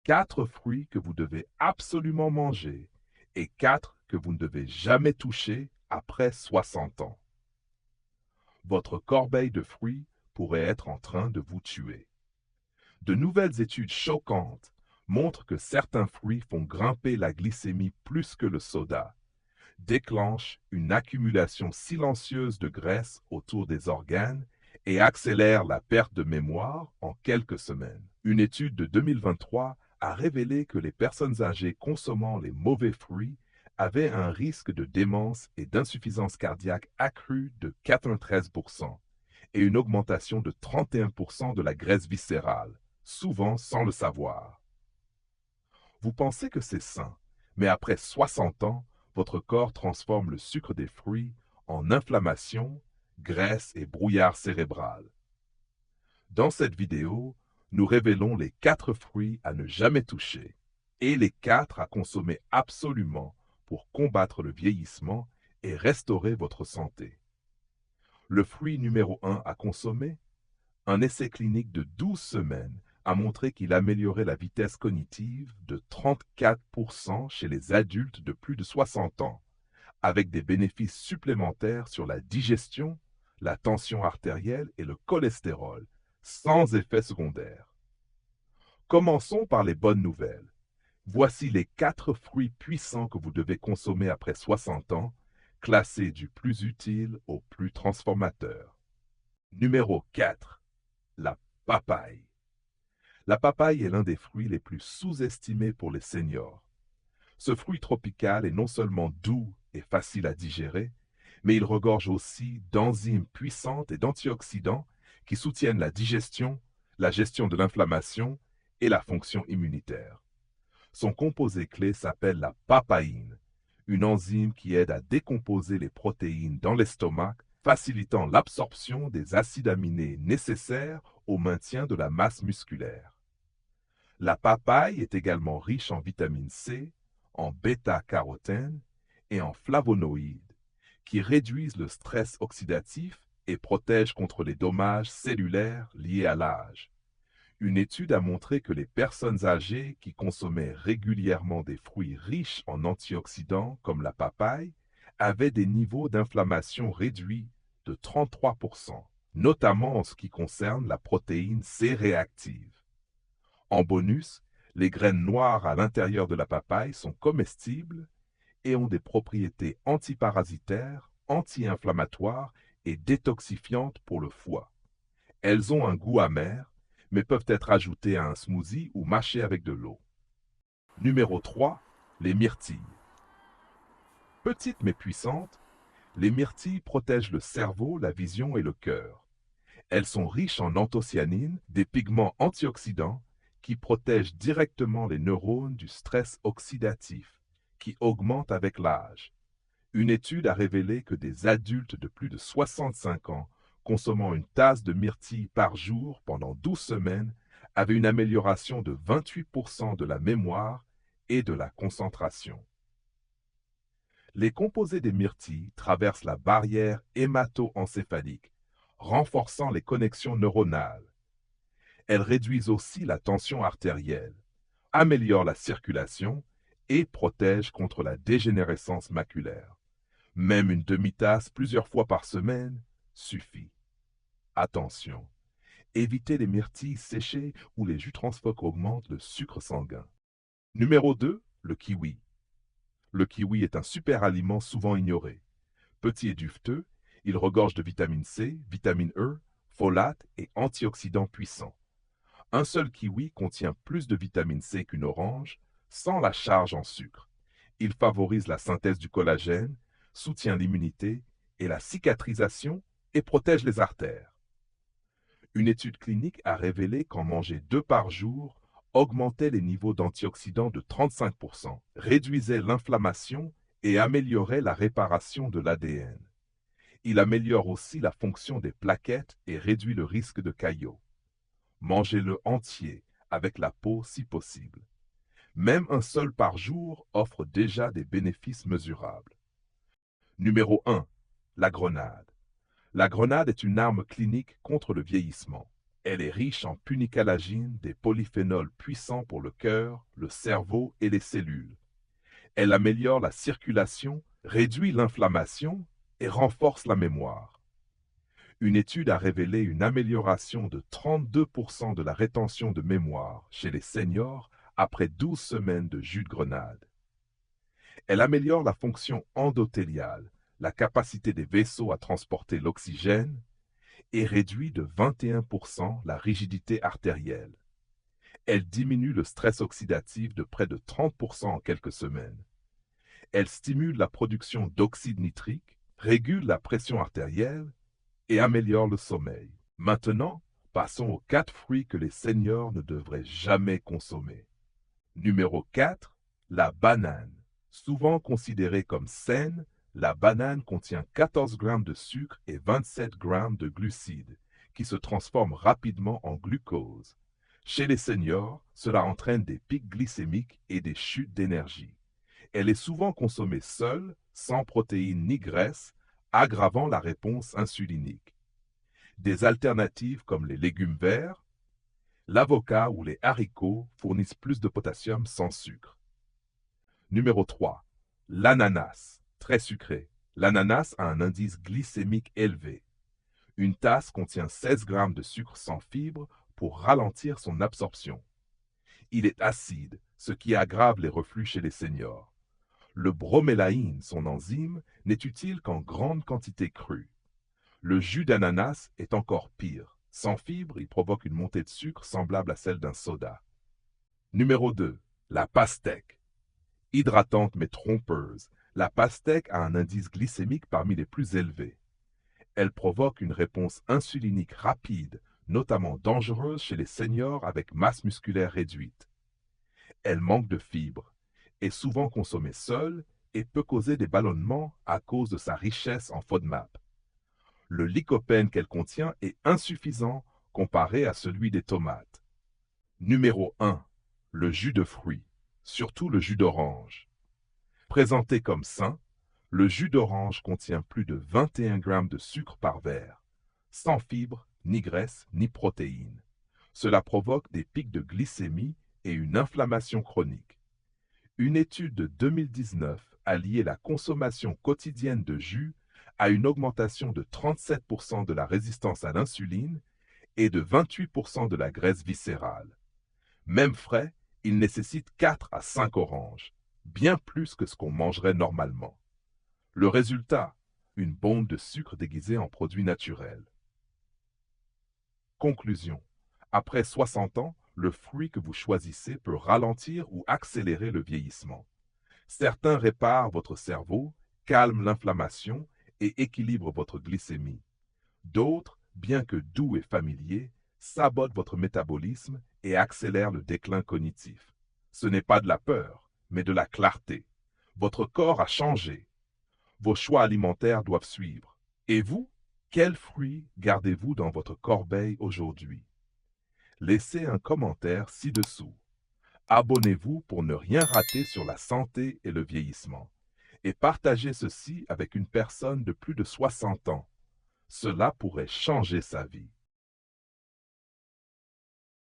4 fruits que vous devez absolument manger et 4 que vous ne devez jamais toucher après 60 ans. Votre corbeille de fruits pourrait être en train de vous tuer. De nouvelles études choquantes montrent que certains fruits font grimper la glycémie plus que le soda, déclenchent une accumulation silencieuse de graisse autour des organes et accélèrent la perte de mémoire en quelques semaines. Une étude de 2023 a révélé que les personnes âgées consommant les mauvais fruits avaient un risque de démence et d'insuffisance cardiaque accru de 93% et une augmentation de 31% de la graisse viscérale, souvent sans le savoir. Vous pensez que c'est sain, mais après 60 ans, votre corps transforme le sucre des fruits en inflammation, graisse et brouillard cérébral. Dans cette vidéo, nous révélons les 4 fruits à ne jamais toucher et les 4 à consommer absolument pour combattre le vieillissement et restaurer votre santé. Le fruit numéro 1 à consommer, un essai clinique de 12 semaines a montré qu'il améliorait la vitesse cognitive de 34% chez les adultes de plus de 60 ans, avec des bénéfices supplémentaires sur la digestion, la tension artérielle et le cholestérol, sans effet secondaire. Commençons par les bonnes nouvelles. Voici les 4 fruits puissants que vous devez consommer après 60 ans, classés du plus utile au plus transformateur. Numéro 4. La papaye. La papaye est l'un des fruits les plus sous-estimés pour les seniors. Ce fruit tropical est non seulement doux et facile à digérer, mais il regorge aussi d'enzymes puissantes et d'antioxydants qui soutiennent la digestion, la gestion de l'inflammation et la fonction immunitaire. Son composé clé s'appelle la papaïne, une enzyme qui aide à décomposer les protéines dans l'estomac, facilitant l'absorption des acides aminés nécessaires au maintien de la masse musculaire. La papaye est également riche en vitamine C, en bêta-carotène et en flavonoïdes, qui réduisent le stress oxydatif et protègent contre les dommages cellulaires liés à l'âge. Une étude a montré que les personnes âgées qui consommaient régulièrement des fruits riches en antioxydants comme la papaye avaient des niveaux d'inflammation réduits de 33%, notamment en ce qui concerne la protéine C réactive. En bonus, les graines noires à l'intérieur de la papaye sont comestibles et ont des propriétés antiparasitaires, anti-inflammatoires et détoxifiantes pour le foie. Elles ont un goût amer, mais peuvent être ajoutées à un smoothie ou mâchées avec de l'eau. Numéro 3. Les myrtilles. Petites mais puissantes, les myrtilles protègent le cerveau, la vision et le cœur. Elles sont riches en anthocyanines, des pigments antioxydants qui protègent directement les neurones du stress oxydatif, qui augmente avec l'âge. Une étude a révélé que des adultes de plus de 65 ans consommant une tasse de myrtille par jour pendant 12 semaines avaient une amélioration de 28% de la mémoire et de la concentration. Les composés des myrtilles traversent la barrière hémato-encéphalique, renforçant les connexions neuronales. Elles réduisent aussi la tension artérielle, améliorent la circulation et protègent contre la dégénérescence maculaire. Même une demi-tasse plusieurs fois par semaine suffit. Attention, évitez les myrtilles séchées ou les jus transfoques augmentent le sucre sanguin. Numéro 2, le kiwi. Le kiwi est un super aliment souvent ignoré. Petit et duveteux, il regorge de vitamine C, vitamine E, folate et antioxydants puissants. Un seul kiwi contient plus de vitamine C qu'une orange, sans la charge en sucre. Il favorise la synthèse du collagène, soutient l'immunité et la cicatrisation et protège les artères. Une étude clinique a révélé qu'en manger 2 par jour augmentait les niveaux d'antioxydants de 35%, réduisait l'inflammation et améliorait la réparation de l'ADN. Il améliore aussi la fonction des plaquettes et réduit le risque de caillots. Mangez-le entier, avec la peau si possible. Même un seul par jour offre déjà des bénéfices mesurables. Numéro 1. La grenade. La grenade est une arme clinique contre le vieillissement. Elle est riche en punicalagine, des polyphénols puissants pour le cœur, le cerveau et les cellules. Elle améliore la circulation, réduit l'inflammation et renforce la mémoire. Une étude a révélé une amélioration de 32% de la rétention de mémoire chez les seniors après 12 semaines de jus de grenade. Elle améliore la fonction endothéliale, la capacité des vaisseaux à transporter l'oxygène, et réduit de 21% la rigidité artérielle. Elle diminue le stress oxydatif de près de 30% en quelques semaines. Elle stimule la production d'oxyde nitrique, régule la pression artérielle et améliore le sommeil. Maintenant, passons aux 4 fruits que les seniors ne devraient jamais consommer. Numéro 4, la banane. Souvent considérée comme saine, la banane contient 14 grammes de sucre et 27 grammes de glucides, qui se transforment rapidement en glucose. Chez les seniors, cela entraîne des pics glycémiques et des chutes d'énergie. Elle est souvent consommée seule, sans protéines ni graisses, aggravant la réponse insulinique. Des alternatives comme les légumes verts, l'avocat ou les haricots fournissent plus de potassium sans sucre. Numéro 3. L'ananas, très sucré. L'ananas a un indice glycémique élevé. Une tasse contient 16 grammes de sucre sans fibre pour ralentir son absorption. Il est acide, ce qui aggrave les reflux chez les seniors. Le bromélaïne, son enzyme, n'est utile qu'en grande quantité crue. Le jus d'ananas est encore pire. Sans fibre, il provoque une montée de sucre semblable à celle d'un soda. Numéro 2. La pastèque. Hydratante mais trompeuse, la pastèque a un indice glycémique parmi les plus élevés. Elle provoque une réponse insulinique rapide, notamment dangereuse chez les seniors avec masse musculaire réduite. Elle manque de fibres, est souvent consommée seule et peut causer des ballonnements à cause de sa richesse en FODMAP. Le lycopène qu'elle contient est insuffisant comparé à celui des tomates. Numéro 1. Le jus de fruits, surtout le jus d'orange. Présenté comme sain, le jus d'orange contient plus de 21 grammes de sucre par verre, sans fibres, ni graisse, ni protéines. Cela provoque des pics de glycémie et une inflammation chronique. Une étude de 2019 a lié la consommation quotidienne de jus à une augmentation de 37% de la résistance à l'insuline et de 28% de la graisse viscérale. Même frais, il nécessite 4 à 5 oranges, bien plus que ce qu'on mangerait normalement. Le résultat, une bombe de sucre déguisée en produit naturel. Conclusion. Après 60 ans, le fruit que vous choisissez peut ralentir ou accélérer le vieillissement. Certains réparent votre cerveau, calment l'inflammation et équilibrent votre glycémie. D'autres, bien que doux et familiers, sabotent votre métabolisme et accélèrent le déclin cognitif. Ce n'est pas de la peur, mais de la clarté. Votre corps a changé. Vos choix alimentaires doivent suivre. Et vous, quels fruits gardez-vous dans votre corbeille aujourd'hui? Laissez un commentaire ci-dessous. Abonnez-vous pour ne rien rater sur la santé et le vieillissement. Et partagez ceci avec une personne de plus de 60 ans. Cela pourrait changer sa vie.